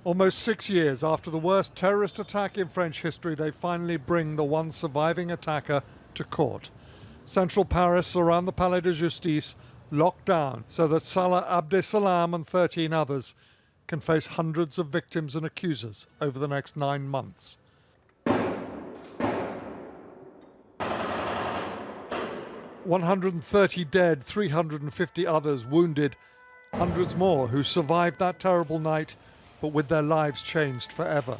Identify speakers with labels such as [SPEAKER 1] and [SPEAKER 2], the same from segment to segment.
[SPEAKER 1] Almost 6 years after the worst terrorist attack in French history, they finally bring the one surviving attacker to court. Central Paris, around the Palais de Justice, locked down so that Salah Abdeslam and 13 others can face hundreds of victims and accusers over the next 9 months. "130 dead, 350 others wounded, hundreds more who survived that terrible night, but with their lives changed forever.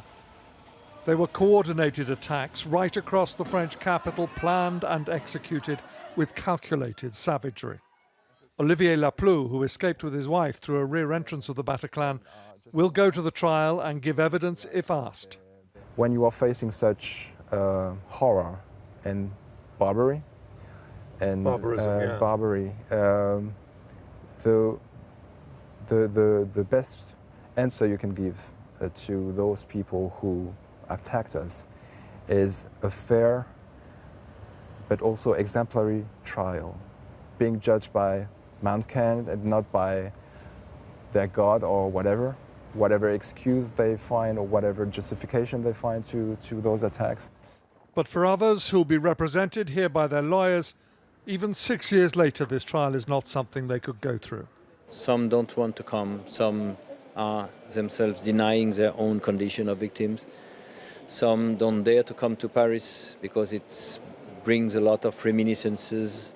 [SPEAKER 1] They were coordinated attacks right across the French capital, planned and executed with calculated savagery." Olivier LAPLAUD, who escaped with his wife through a rear entrance of the Bataclan, will go to the trial and give evidence if asked.
[SPEAKER 2] When you are facing such horror and barbarism, the best answer you can give to those people who attacked us is a fair but also exemplary trial, being judged by mankind and not by their God or whatever excuse they find or whatever justification they find to those attacks.
[SPEAKER 1] But for others who'll be represented here by their lawyers, even 6 years later, this trial is not something they could go through.
[SPEAKER 3] Some don't want to come, some are themselves denying their own condition of victims. Some don't dare to come to Paris because it brings a lot of reminiscences.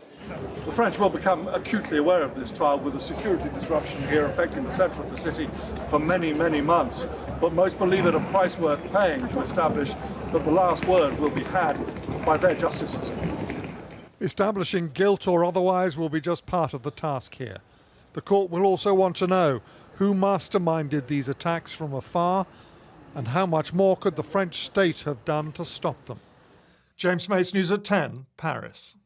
[SPEAKER 1] The French will become acutely aware of this trial, with a security disruption here affecting the centre of the city for many, many months. But most believe it a price worth paying to establish that the last word will be had by their justice system. Establishing guilt or otherwise will be just part of the task here. The court will also want to know who masterminded these attacks from afar, and how much more could the French state have done to stop them. James Mace, News at 10, Paris.